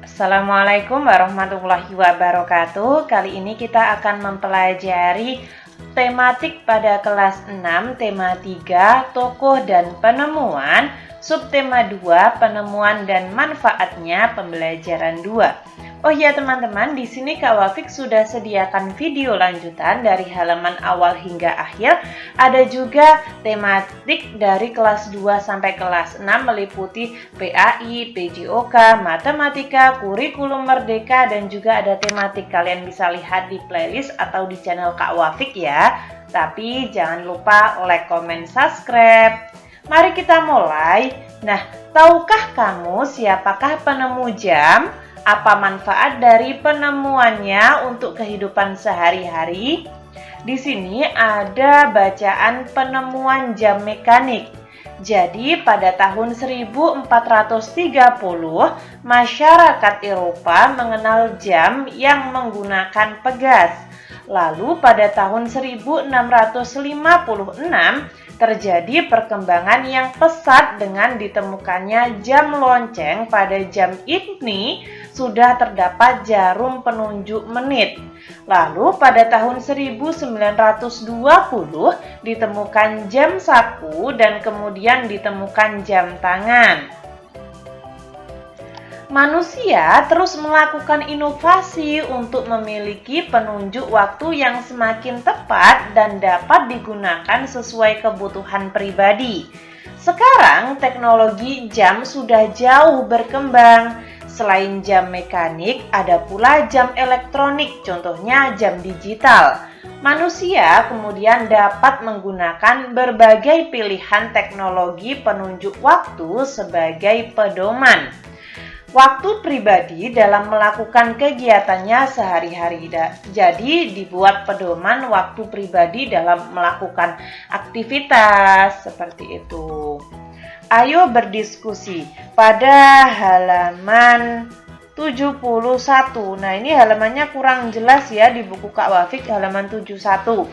Assalamualaikum warahmatullahi wabarakatuh. Kali ini kita akan mempelajari tematik pada kelas 6, tema 3, tokoh dan penemuan, subtema 2, penemuan dan manfaatnya, pembelajaran 2. Oh ya teman-teman, di sini Kak Wafik sudah sediakan video lanjutan dari halaman awal hingga akhir. Ada juga tematik dari kelas 2 sampai kelas 6 meliputi PAI, PJOK, matematika, kurikulum merdeka, dan juga ada tematik. Kalian bisa lihat di playlist atau di channel Kak Wafik ya. Tapi jangan lupa like, comment, subscribe. Mari kita mulai. Nah, tahukah kamu siapakah penemu jam? Apa manfaat dari penemuannya untuk kehidupan sehari-hari? Di sini ada bacaan penemuan jam mekanik. Jadi pada tahun 1430, masyarakat Eropa mengenal jam yang menggunakan pegas. Lalu pada tahun 1656 terjadi perkembangan yang pesat dengan ditemukannya jam lonceng. Pada jam ini sudah terdapat jarum penunjuk menit. Lalu pada tahun 1920 ditemukan jam saku dan kemudian ditemukan jam tangan. Manusia terus melakukan inovasi untuk memiliki penunjuk waktu yang semakin tepat dan dapat digunakan sesuai kebutuhan pribadi. Sekarang teknologi jam sudah jauh berkembang. Selain jam mekanik, ada pula jam elektronik, contohnya jam digital. Manusia kemudian dapat menggunakan berbagai pilihan teknologi penunjuk waktu sebagai pedoman waktu pribadi dalam melakukan kegiatannya sehari-hari. Jadi dibuat pedoman waktu pribadi dalam melakukan aktivitas seperti itu. Ayo berdiskusi pada halaman 71. Nah, ini halamannya kurang jelas ya di buku Kak Wafik, halaman 71.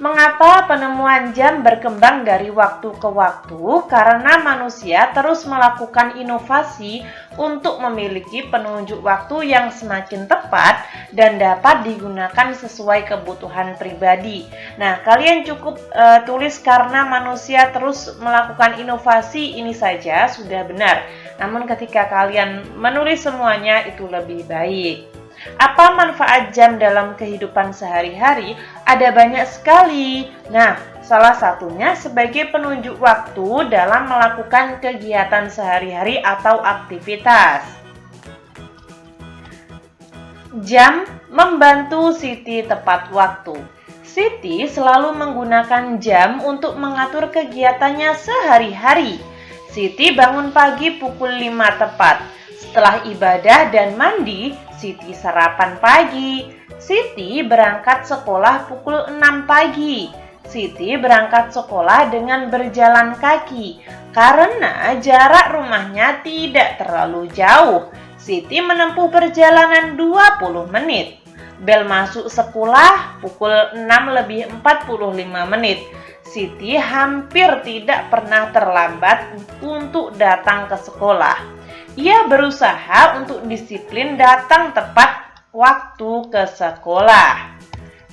Mengapa penemuan jam berkembang dari waktu ke waktu? Karena manusia terus melakukan inovasi untuk memiliki penunjuk waktu yang semakin tepat dan dapat digunakan sesuai kebutuhan pribadi. Nah, kalian cukup tulis karena manusia terus melakukan inovasi, ini saja sudah benar. Namun ketika kalian menulis semuanya itu lebih baik. Apa manfaat jam dalam kehidupan sehari-hari? Ada banyak sekali. Nah, salah satunya sebagai penunjuk waktu dalam melakukan kegiatan sehari-hari atau aktivitas. Jam membantu Siti tepat waktu. Siti selalu menggunakan jam untuk mengatur kegiatannya sehari-hari. Siti bangun pagi pukul 5 tepat. Setelah ibadah dan mandi, Siti sarapan pagi. Siti berangkat sekolah pukul 6 pagi. Siti berangkat sekolah dengan berjalan kaki. Karena jarak rumahnya tidak terlalu jauh, Siti menempuh perjalanan 20 menit. Bel masuk sekolah pukul 6:45 menit. Siti hampir tidak pernah terlambat untuk datang ke sekolah. Ia berusaha untuk disiplin datang tepat waktu ke sekolah.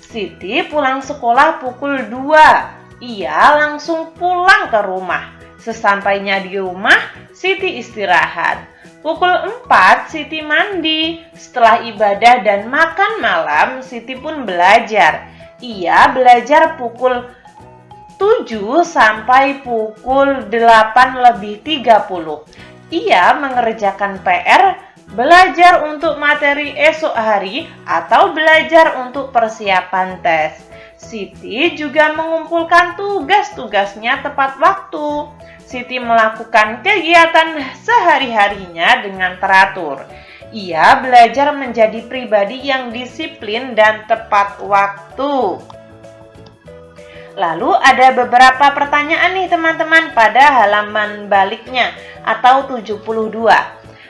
Siti pulang sekolah pukul 2. Ia langsung pulang ke rumah. Sesampainya di rumah, Siti istirahat. Pukul 4, Siti mandi. Setelah ibadah dan makan malam, Siti pun belajar. Ia belajar pukul 7 sampai pukul 8:30. Ia mengerjakan PR, belajar untuk materi esok hari, atau belajar untuk persiapan tes. Siti juga mengumpulkan tugas-tugasnya tepat waktu. Siti melakukan kegiatan sehari-harinya dengan teratur. Ia belajar menjadi pribadi yang disiplin dan tepat waktu. Lalu ada beberapa pertanyaan nih teman-teman pada halaman baliknya atau 72.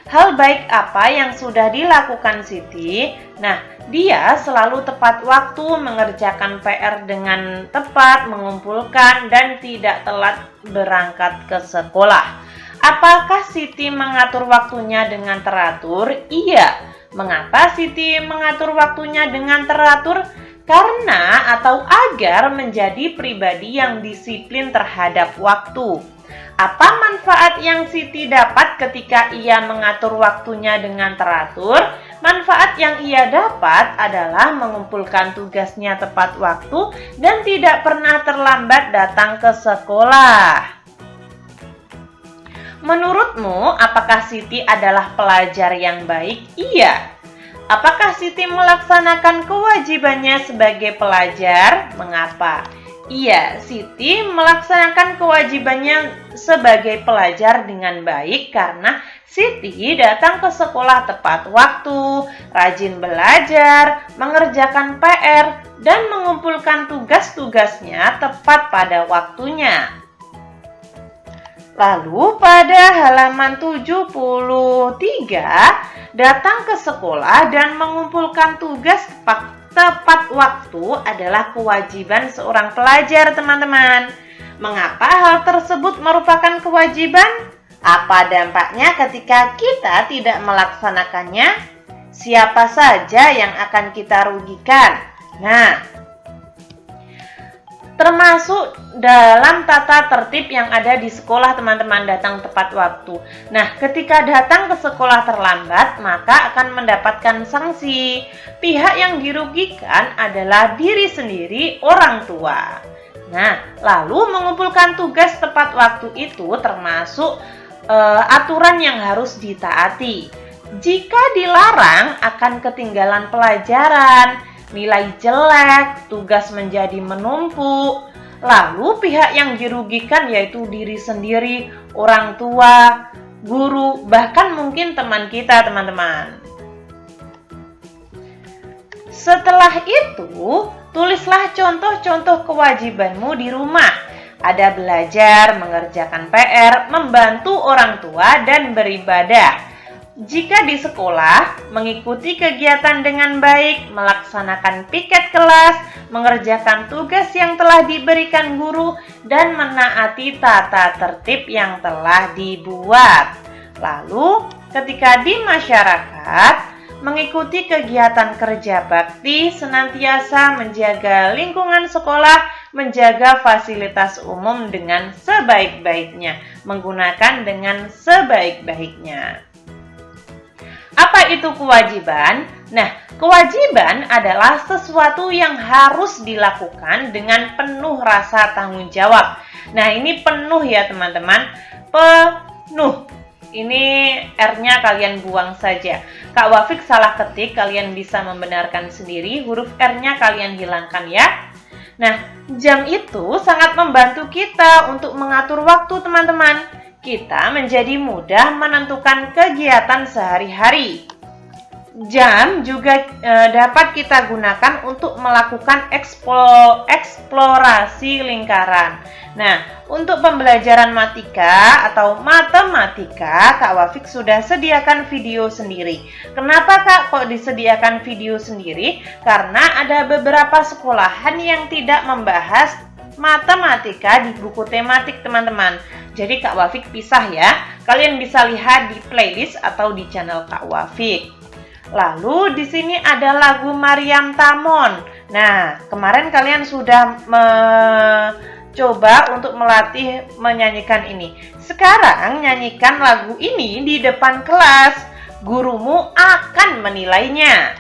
Hal baik apa yang sudah dilakukan Siti? Nah, dia selalu tepat waktu, mengerjakan PR dengan tepat, mengumpulkan, dan tidak telat berangkat ke sekolah. Apakah Siti mengatur waktunya dengan teratur? Iya. Mengapa Siti mengatur waktunya dengan teratur? Karena atau agar menjadi pribadi yang disiplin terhadap waktu. Apa manfaat yang Siti dapat ketika ia mengatur waktunya dengan teratur? Manfaat yang ia dapat adalah mengumpulkan tugasnya tepat waktu dan tidak pernah terlambat datang ke sekolah. Menurutmu, apakah Siti adalah pelajar yang baik? Iya. Apakah Siti melaksanakan kewajibannya sebagai pelajar? Mengapa? Iya, Siti melaksanakan kewajibannya sebagai pelajar dengan baik karena Siti datang ke sekolah tepat waktu, rajin belajar, mengerjakan PR, dan mengumpulkan tugas-tugasnya tepat pada waktunya. Lalu pada halaman 73, datang ke sekolah dan mengumpulkan tugas tepat waktu adalah kewajiban seorang pelajar, teman-teman. Mengapa hal tersebut merupakan kewajiban? Apa dampaknya ketika kita tidak melaksanakannya? Siapa saja yang akan kita rugikan? Nah, termasuk dalam tata tertib yang ada di sekolah, teman-teman, datang tepat waktu. Nah, ketika datang ke sekolah terlambat, maka akan mendapatkan sanksi. Pihak yang dirugikan adalah diri sendiri, orang tua. Nah, lalu mengumpulkan tugas tepat waktu itu termasuk aturan yang harus ditaati. Jika dilarang, akan ketinggalan pelajaran, nilai jelek, tugas menjadi menumpuk. Lalu pihak yang dirugikan yaitu diri sendiri, orang tua, guru, bahkan mungkin teman kita, teman-teman. Setelah itu, tulislah contoh-contoh kewajibanmu di rumah. Ada belajar, mengerjakan PR, membantu orang tua, dan beribadah. Jika di sekolah, mengikuti kegiatan dengan baik, melaksanakan piket kelas, mengerjakan tugas yang telah diberikan guru, dan menaati tata tertib yang telah dibuat. Lalu, ketika di masyarakat, mengikuti kegiatan kerja bakti, senantiasa menjaga lingkungan sekolah, menjaga fasilitas umum dengan sebaik-baiknya, menggunakan dengan sebaik-baiknya. Apa itu kewajiban? Nah, kewajiban adalah sesuatu yang harus dilakukan dengan penuh rasa tanggung jawab. Nah, ini penuh ya, teman-teman. Penuh. Ini R-nya kalian buang saja. Kak Wafik salah ketik, kalian bisa membenarkan sendiri. Huruf R-nya kalian hilangkan ya. Nah, jam itu sangat membantu kita untuk mengatur waktu, teman-teman. Kita menjadi mudah menentukan kegiatan sehari-hari. Jam juga dapat kita gunakan untuk melakukan eksplorasi lingkaran. Nah, untuk pembelajaran matematika, Kak Wafik sudah sediakan video sendiri. Kenapa Kak kok disediakan video sendiri? Karena ada beberapa sekolahan yang tidak membahas matematika di buku tematik, teman-teman. Jadi Kak Wafik pisah ya. Kalian bisa lihat di playlist atau di channel Kak Wafik. Lalu di sini ada lagu Maryam Tamon. Nah, kemarin kalian sudah coba untuk melatih menyanyikan ini. Sekarang nyanyikan lagu ini di depan kelas. Gurumu akan menilainya.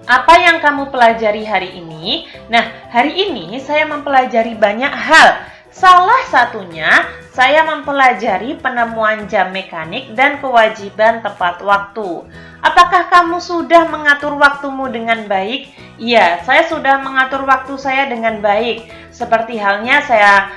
Apa yang kamu pelajari hari ini? Nah, hari ini saya mempelajari banyak hal. Salah satunya, saya mempelajari penemuan jam mekanik dan kewajiban tepat waktu. Apakah kamu sudah mengatur waktumu dengan baik? Iya, saya sudah mengatur waktu saya dengan baik. Seperti halnya saya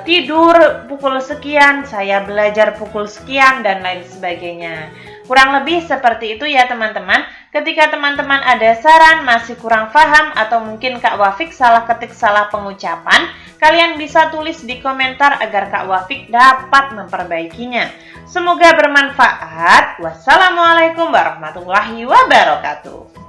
tidur pukul sekian, saya belajar pukul sekian, dan lain sebagainya. Kurang lebih seperti itu ya teman-teman. Ketika teman-teman ada saran, masih kurang paham, atau mungkin Kak Wafik salah ketik, salah pengucapan, kalian bisa tulis di komentar agar Kak Wafik dapat memperbaikinya. Semoga bermanfaat. Wassalamualaikum warahmatullahi wabarakatuh.